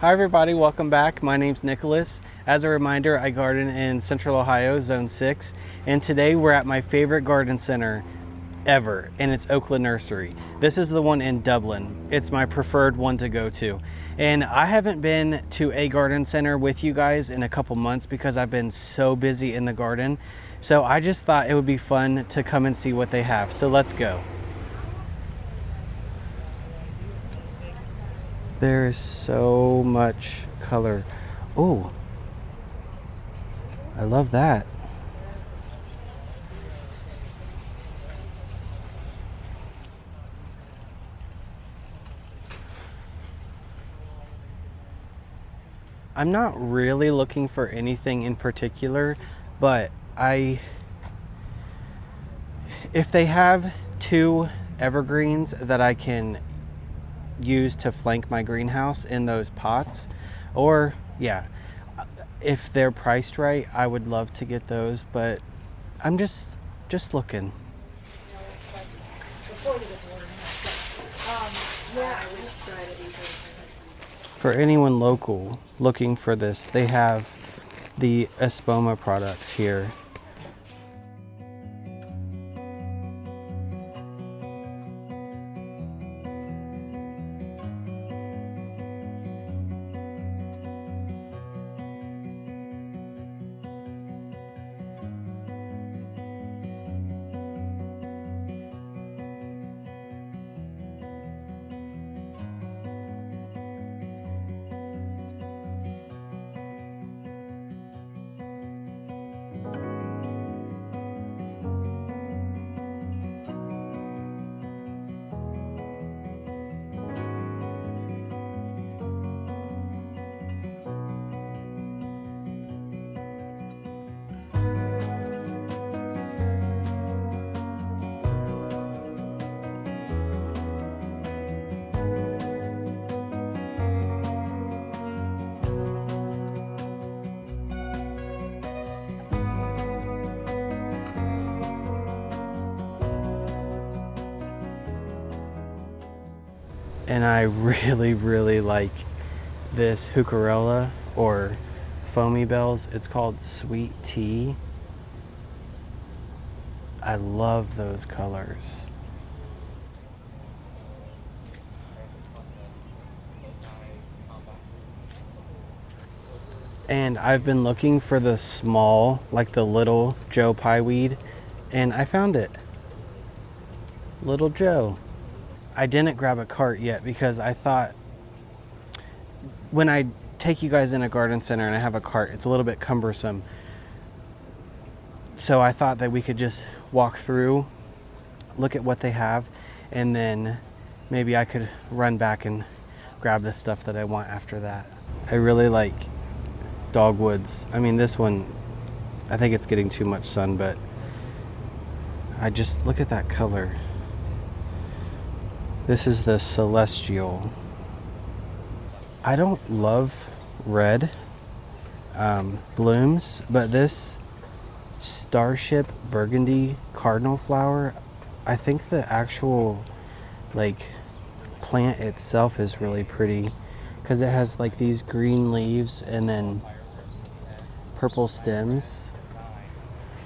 Hi everybody, welcome back. My name's Nicholas. As a reminder, I garden in Central Ohio, Zone 6, and today we're at my favorite garden center ever, and it's Oakland Nursery. This is the one in Dublin. It's my preferred one to go to. And I haven't been to a garden center with you guys in a couple months because I've been so busy in the garden. So I just thought it would be fun to come and see what they have. So let's go. There is so much color. Oh, I love that. I'm not really looking for anything in particular, but if they have two evergreens that I can use to flank my greenhouse in those pots, or yeah, if they're priced right, I would love to get those, but I'm just looking. For anyone local looking for this, they have the Espoma products here. And I really like this heucherella or foamy bells. It's called Sweet Tea. I love those colors. And I've been looking for the small, like the little Joe Pye weed, and I found it. Little Joe. I didn't grab a cart yet because I thought when I take you guys in a garden center and I have a cart, it's a little bit cumbersome. So I thought that we could just walk through, look at what they have, and then maybe I could run back and grab the stuff that I want after that. I really like dogwoods. I mean, this one, I think it's getting too much sun, but I just look at that color. This is the Celestial. I don't love red blooms, but this Starship Burgundy Cardinal flower, I think the actual like plant itself is really pretty because it has like these green leaves and then purple stems.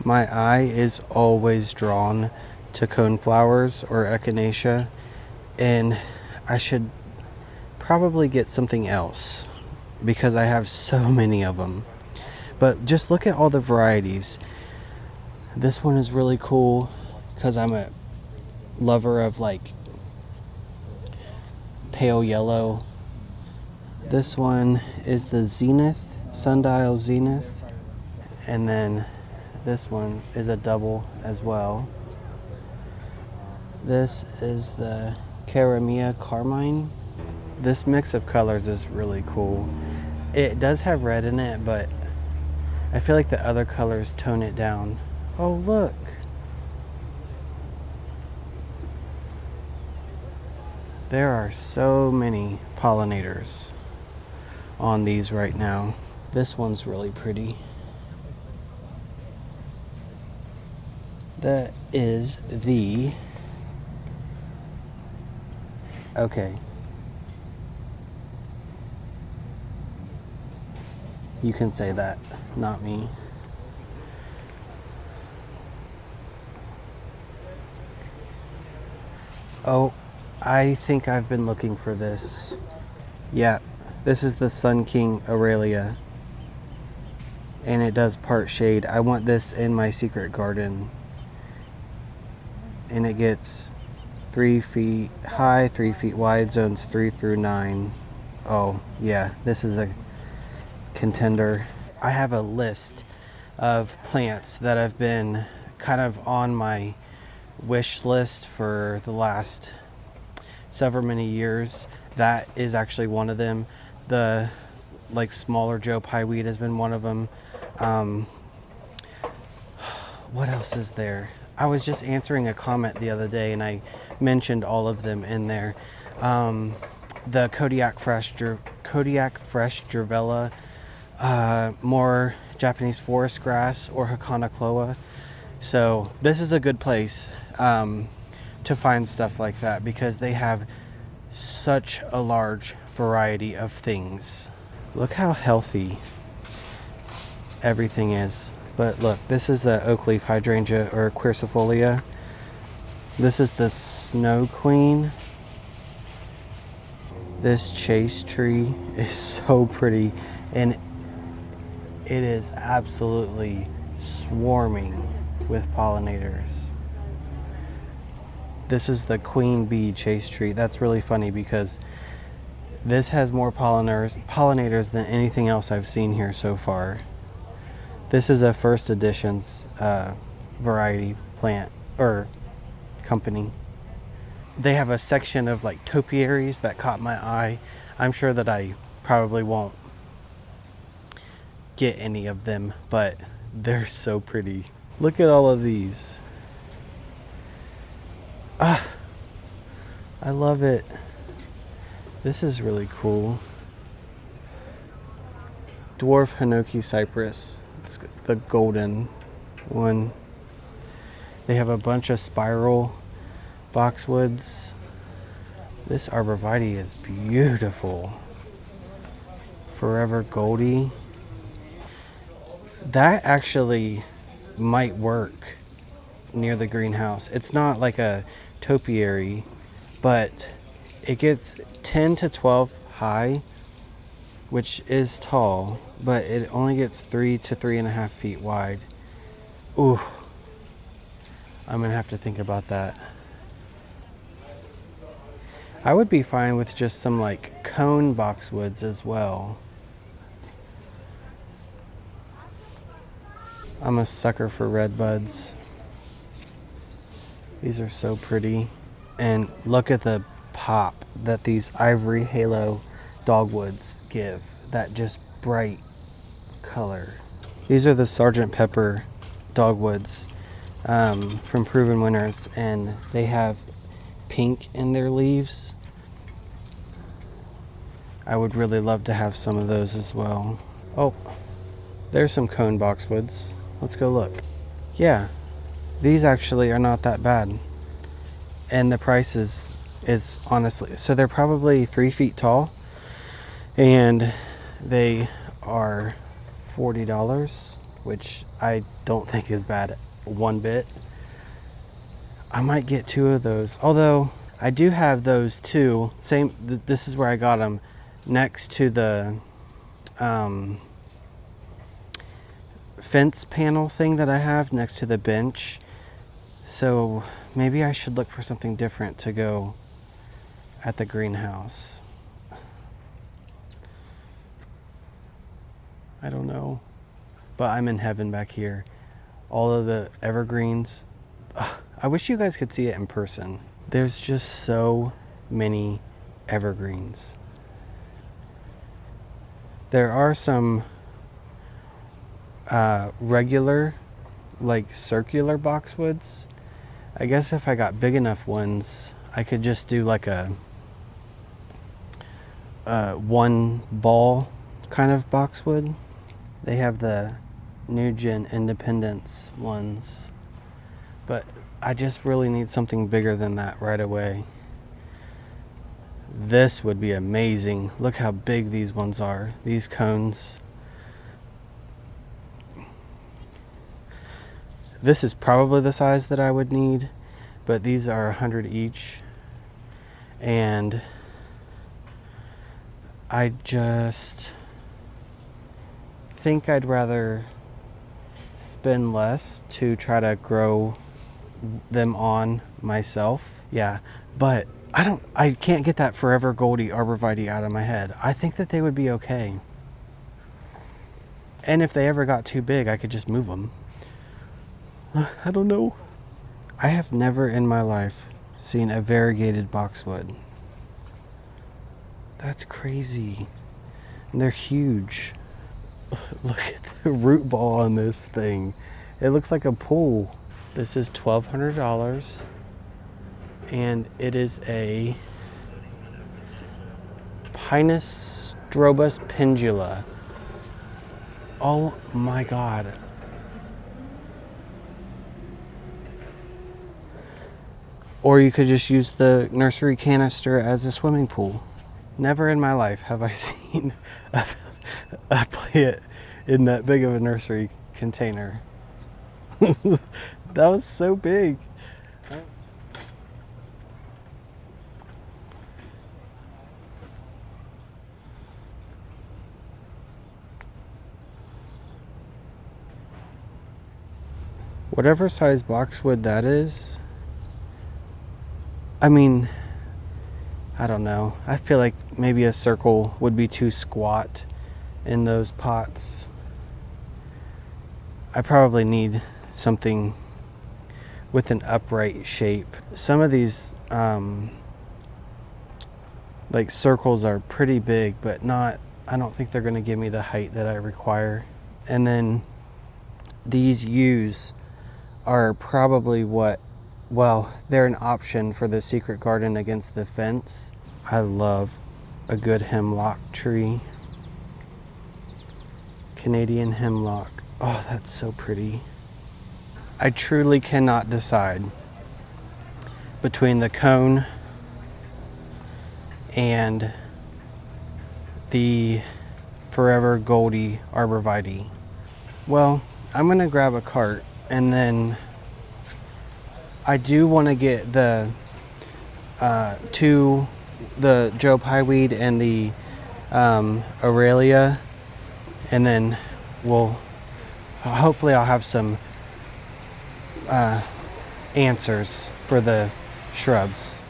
My eye is always drawn to coneflowers or echinacea, and I should probably get something else because I have so many of them. But just look at all the varieties. This one is really cool because I'm a lover of like pale yellow. This one is the Zenith, Sundial Zenith. And then this one is a double as well. This is the Caramia Carmine. This mix of colors is really cool. It does have red in it, but I feel like the other colors tone it down. Oh, look. There are so many pollinators on these right now. This one's really pretty. That is the... Okay. You can say that, not me. Oh, I think I've been looking for this. Yeah, this is the Sun King Aurelia. And it does part shade. I want this in my secret garden. And it gets 3 feet high, 3 feet wide, zones 3 through 9. Oh, yeah, this is a contender. I have a list of plants that have been kind of on my wish list for the last several many years. That is actually one of them. The like smaller Joe Pye weed has been one of them. What else is there? I was just answering a comment the other day and I mentioned all of them in there. The Kodiak Fresh Gervella, more Japanese forest grass or Hakana Cloa. So this is a good place to find stuff like that because they have such a large variety of things. Look how healthy everything is. But look, this is a oak leaf hydrangea or quercifolia. This is the Snow Queen. This chase tree is so pretty and it is absolutely swarming with pollinators. This is the queen bee chase tree. That's really funny because this has more pollinators than anything else I've seen here so far. This is a first edition's variety plant or company. They have a section of like topiaries that caught my eye. I'm sure that I probably won't get any of them, but they're so pretty. Look at all of these. Ah, I love it. This is really cool. Dwarf Hinoki cypress. It's the golden one. They have a bunch of spiral boxwoods. This arborvitae is beautiful. Forever Goldie. That actually might work near the greenhouse. It's not like a topiary, but it gets 10 to 12 high, which is tall, but it only gets 3 to 3.5 feet wide. Ooh, I'm gonna have to think about that. I would be fine with just some like cone boxwoods as well. I'm a sucker for red buds. These are so pretty. And look at the pop that these ivory halo dogwoods give. That just bright color. These are the Sergeant Pepper dogwoods from Proven Winners, and they have pink in their leaves. I would really love to have some of those as well. Oh, there's some cone boxwoods. Let's go look. Yeah, these actually are not that bad. And the price is honestly, so they're probably 3 feet tall and they are $40, which I don't think is bad one bit. I might get 2 of those, although I do have those too. Same, this is where I got them, next to the fence panel thing that I have next to the bench. So maybe I should look for something different to go at the greenhouse. I don't know, but I'm in heaven back here. All of the evergreens. Ugh, I wish you guys could see it in person. There's just so many evergreens. There are some regular, like circular boxwoods. I guess if I got big enough ones, I could just do like a one ball kind of boxwood. They have the Nugent Independence ones, but I just really need something bigger than that right away. This would be amazing. Look how big these ones are, these cones. This is probably the size that I would need, but these are 100 each. And I just think I'd rather spend less to try to grow them on myself. Yeah, but I can't get that Forever Goldie Arborvitae out of my head. I think that they would be okay. And if they ever got too big, I could just move them. I don't know. I have never in my life seen a variegated boxwood. That's crazy. And they're huge. Look at the root ball on this thing. It looks like a pool. This is $1,200. And it is a Pinus strobus pendula. Oh my God. Or you could just use the nursery canister as a swimming pool. Never in my life have I seen a plant in that big of a nursery container. That was so big. Whatever size boxwood that is, I mean, I don't know. I feel like maybe a circle would be too squat in those pots. I probably need something with an upright shape. Some of these like circles are pretty big, but not, I don't think they're going to give me the height that I require. And then these U's are probably they're an option for the secret garden against the fence. I love a good hemlock tree. Canadian hemlock. Oh, that's so pretty. I truly cannot decide between the cone and the Forever Goldie Arborvitae. Well, I'm gonna grab a cart, and then I do want to get the Joe Pyeweed and the Aurelia, and then hopefully I'll have some answers for the shrubs.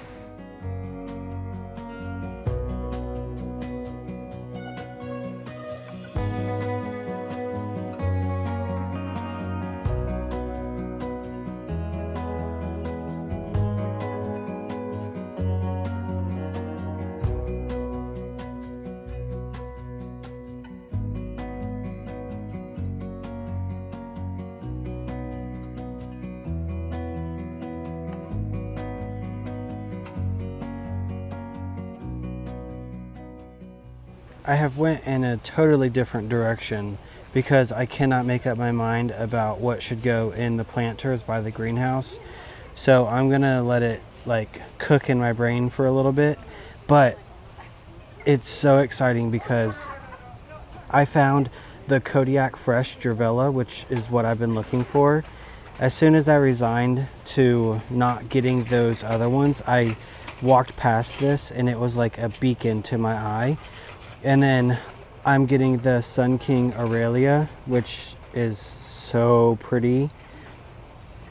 I have went in a totally different direction because I cannot make up my mind about what should go in the planters by the greenhouse. So I'm gonna let it like cook in my brain for a little bit, but it's so exciting because I found the Kodiak Fresh Dravella, which is what I've been looking for. As soon as I resigned to not getting those other ones, I walked past this and it was like a beacon to my eye. And then I'm getting the Sun King Aurelia, which is so pretty.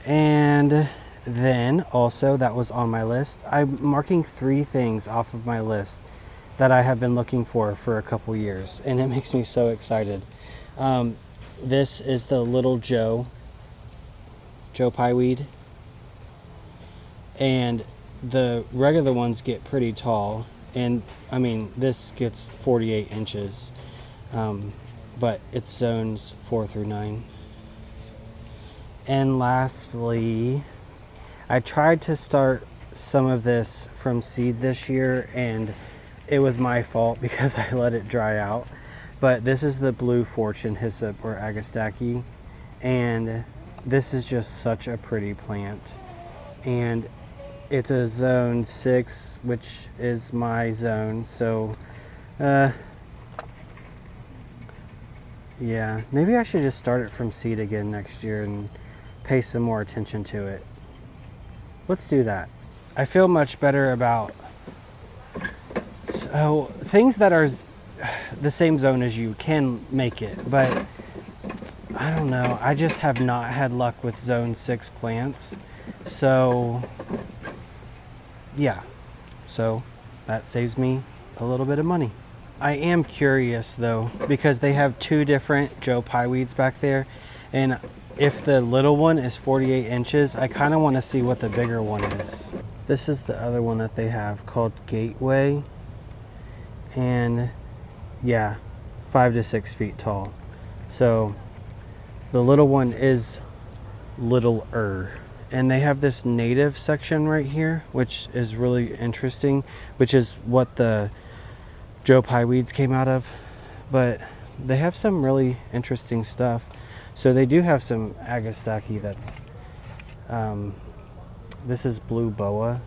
And then also, that was on my list. I'm marking 3 things off of my list that I have been looking for a couple years, and it makes me so excited. This is the little Joe Pyeweed, and the regular ones get pretty tall. And I mean, this gets 48 inches, but it's zones 4 through 9. And lastly, I tried to start some of this from seed this year, and it was my fault because I let it dry out. But this is the Blue Fortune Hyssop or Agastache, and this is just such a pretty plant. And it's a zone 6, which is my zone, so yeah, maybe I should just start it from seed again next year and pay some more attention to it. Let's do that. I feel much better about things that are the same zone as you can make it, but I don't know. I just have not had luck with zone 6 plants. So yeah, so that saves me a little bit of money. I am curious though, because they have 2 different Joe Pye weeds back there, and if the little one is 48 inches, I kind of want to see what the bigger one is. This is the other one that they have called Gateway, and yeah, 5 to 6 feet tall. So the little one is littler. And they have this native section right here, which is really interesting, which is what the Joe Pye weeds came out of. But they have some really interesting stuff. So they do have some Agastaki that's, this is Blue Boa.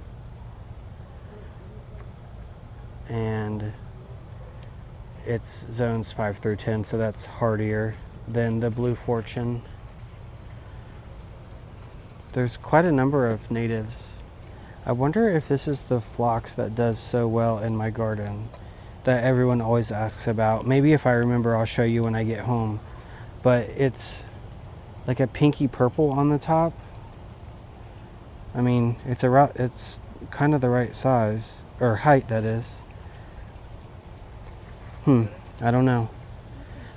And it's zones 5 through 10, so that's hardier than the Blue Fortune. There's quite a number of natives. I wonder if this is the phlox that does so well in my garden that everyone always asks about. Maybe if I remember, I'll show you when I get home. But it's like a pinky purple on the top. I mean, it's kind of the right size, or height that is. I don't know.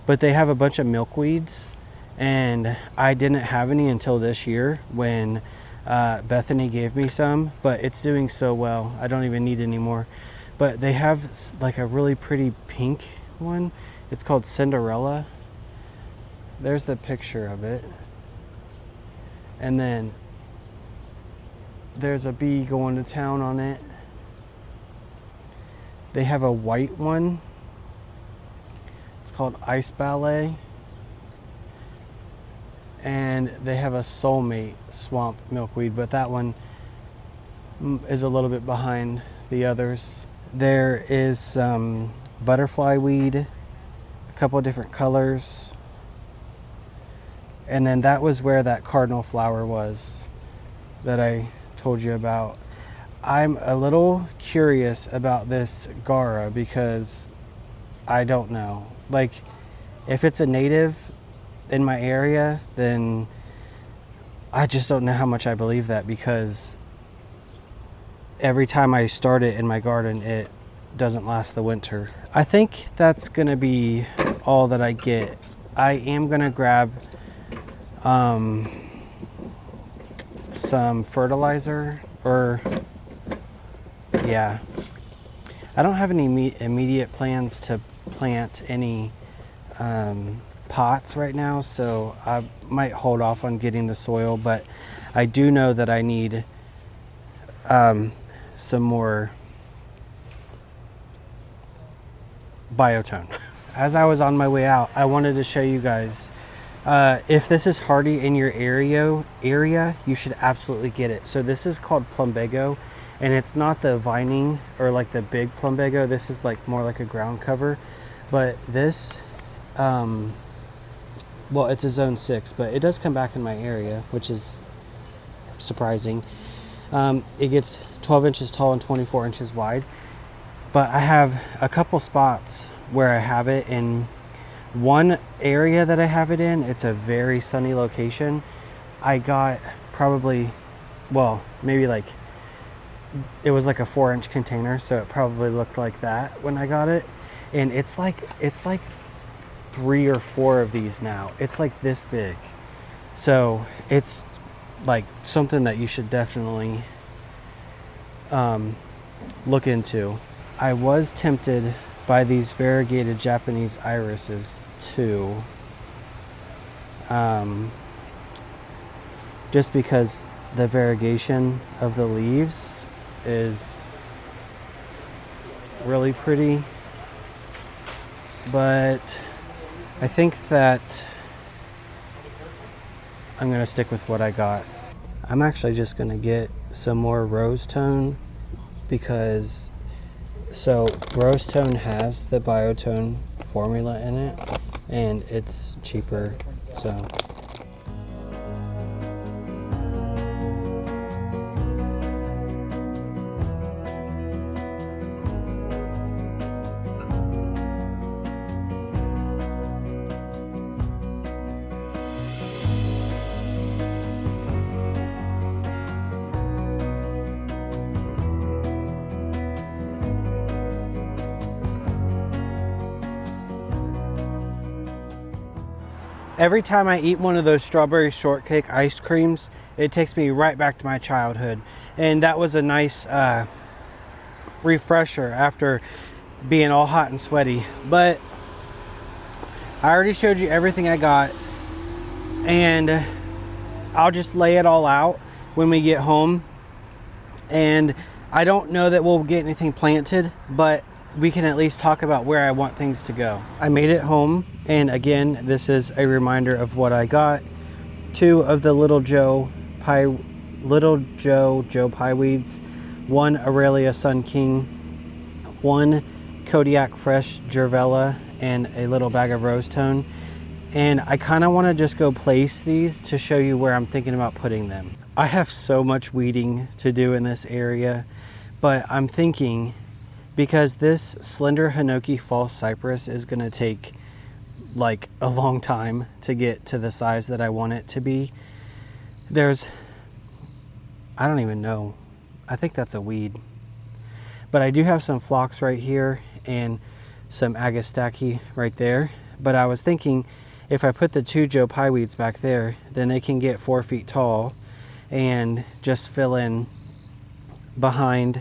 But they have a bunch of milkweeds, and I didn't have any until this year when Bethany gave me some, but it's doing so well. I don't even need any more. But they have like a really pretty pink one. It's called Cinderella. There's the picture of it. And then there's a bee going to town on it. They have a white one. It's called Ice Ballet. And they have a Soulmate swamp milkweed, but that one is a little bit behind the others. There is some butterfly weed, a couple of different colors. And then that was where that cardinal flower was that I told you about. I'm a little curious about this Gara because I don't know. Like, if it's a native in my area, then I just don't know how much I believe that, because every time I start it in my garden, it doesn't last the winter. I think that's gonna be all that I get. I am gonna grab some fertilizer, or yeah, I don't have any immediate plans to plant any pots right now, so I might hold off on getting the soil, but I do know that I need some more biotone. As I was on my way out, I wanted to show you guys, if this is hardy in your area, you should absolutely get it. So this is called plumbago, and it's not the vining or like the big plumbago. This is like more like a ground cover, but this well, it's a zone 6, but it does come back in my area, which is surprising. It gets 12 inches tall and 24 inches wide, but I have a couple spots where I have it. In one area that I have it in, it's a very sunny location. I got probably, well, maybe like, it was like a 4-inch container, so it probably looked like that when I got it. And it's like 3 or 4 of these now. It's like this big. So it's like something that you should definitely look into. I was tempted by these variegated Japanese irises too, just because the variegation of the leaves is really pretty, but I think that I'm gonna stick with what I got. I'm actually just gonna get some more rose tone, because rose tone has the biotone formula in it and it's cheaper. So Every time I eat one of those strawberry shortcake ice creams, it takes me right back to my childhood. And that was a nice refresher after being all hot and sweaty. But I already showed you everything I got, and I'll just lay it all out when we get home. And I don't know that we'll get anything planted, but we can at least talk about where I want things to go. I made it home, and again, this is a reminder of what I got. 2 of the Little Joe Pie weeds, 1 Aurelia Sun King, 1 Kodiak Fresh Gervella, and a little bag of rose tone. And I kind of want to just go place these to show you where I'm thinking about putting them. I have so much weeding to do in this area, but I'm thinking, because this slender Hinoki false cypress is going to take like a long time to get to the size that I want it to be. I don't even know. I think that's a weed. But I do have some phlox right here and some agastache right there. But I was thinking, if I put the 2 Joe Pye weeds back there, then they can get 4 feet tall and just fill in behind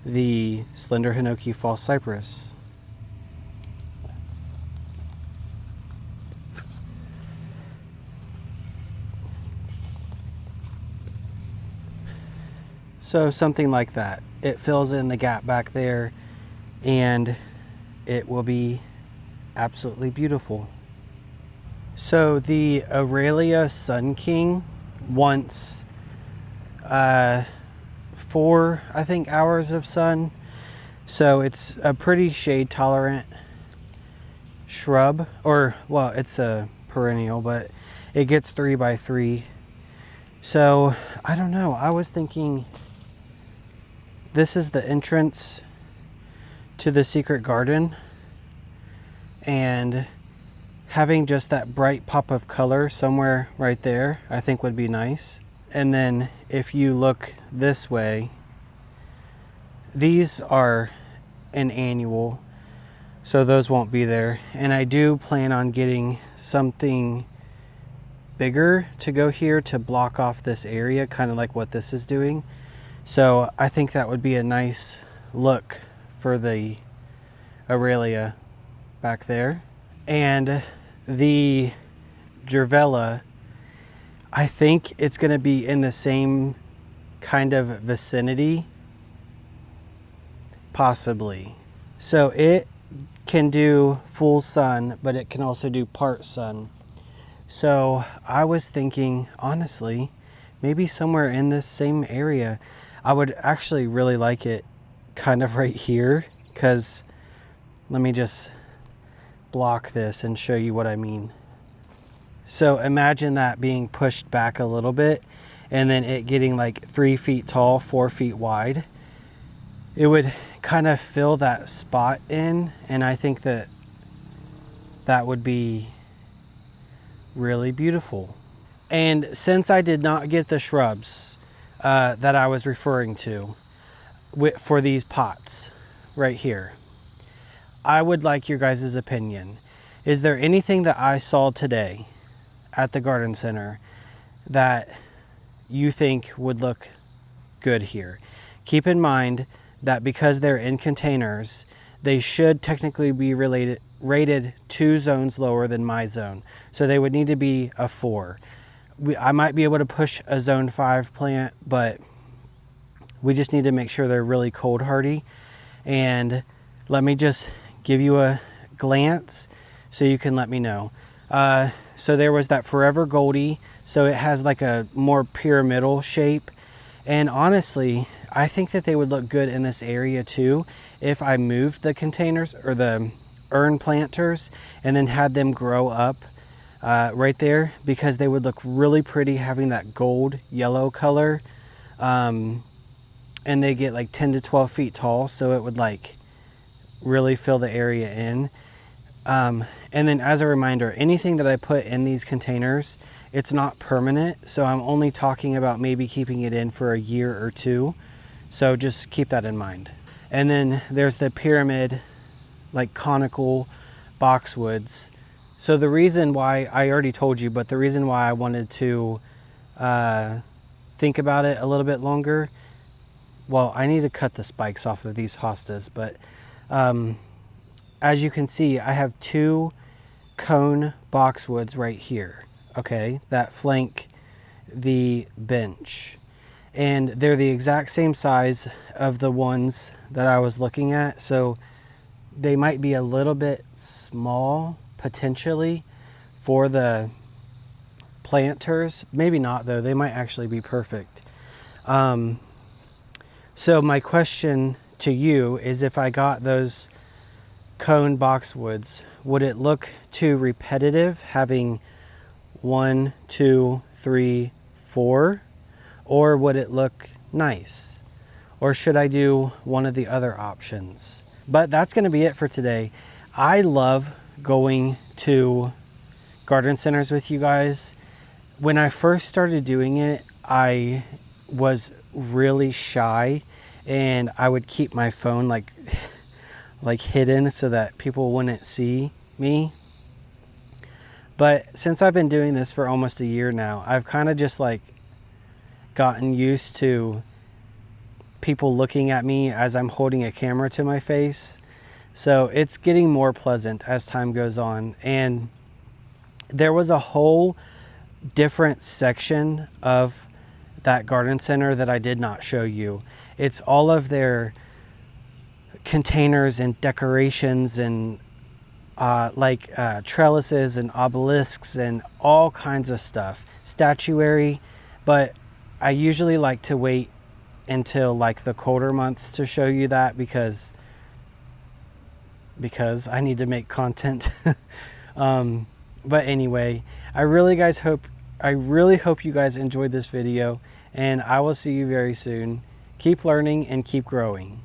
the slender Hinoki false cypress. So something like that. It fills in the gap back there, and it will be absolutely beautiful. So the Aurelia Sun King wants 4, I think, hours of sun. So it's a pretty shade tolerant shrub, or well, it's a perennial, but it gets 3 by 3. So I don't know. I was thinking this is the entrance to the secret garden, and having just that bright pop of color somewhere right there, I think would be nice. And then if you look this way, these are an annual, so those won't be there. And I do plan on getting something bigger to go here to block off this area, kind of like what this is doing. So I think that would be a nice look for the Aurelia back there. And the Gervella, I think it's going to be in the same kind of vicinity, possibly. So it can do full sun, but it can also do part sun. So I was thinking, honestly, maybe somewhere in this same area. I would actually really like it kind of right here, because let me just block this and show you what I mean. So imagine that being pushed back a little bit, and then it getting like 3 feet tall, 4 feet wide. It would kind of fill that spot in, and I think that that would be really beautiful. And since I did not get the shrubs that I was referring to for these pots right here, I would like your guys' opinion. Is there anything that I saw today at the garden center that you think would look good here? Keep in mind that because they're in containers, they should technically be rated 2 zones lower than my zone. So they would need to be a 4. I might be able to push a zone 5 plant, but we just need to make sure they're really cold hardy. And let me just give you a glance so you can let me know. So there was that Forever Goldie. So it has like a more pyramidal shape. And honestly, I think that they would look good in this area too if I moved the containers or the urn planters and then had them grow up right there, because they would look really pretty having that gold yellow color. And they get like 10 to 12 feet tall, so it would like really fill the area in. And then as a reminder, anything that I put in these containers, it's not permanent, so I'm only talking about maybe keeping it in for a year or 2. So just keep that in mind. And then there's the pyramid, like conical boxwoods. So the reason why, I already told you, but the reason why I wanted to think about it a little bit longer, well, I need to cut the spikes off of these hostas, but as you can see, I have 2 cone boxwoods right here, okay, that flank the bench. And they're the exact same size of the ones that I was looking at, so they might be a little bit small potentially for the planters. Maybe not though, they might actually be perfect. So my question to you is, if I got those cone boxwoods, would it look too repetitive having 1, 2, 3, 4, or would it look nice? Or should I do one of the other options? But that's going to be it for today. I love going to garden centers with you guys. When I first started doing it, I was really shy, and I would keep my phone like hidden so that people wouldn't see me. But since I've been doing this for almost a year now, I've kind of just like gotten used to people looking at me as I'm holding a camera to my face. So it's getting more pleasant as time goes on. And there was a whole different section of that garden center that I did not show you. It's all of their containers and decorations and trellises and obelisks and all kinds of stuff, statuary. But I usually like to wait until like the colder months to show you that, because I need to make content. But anyway, I really hope you guys enjoyed this video, and I will see you very soon. Keep learning and keep growing.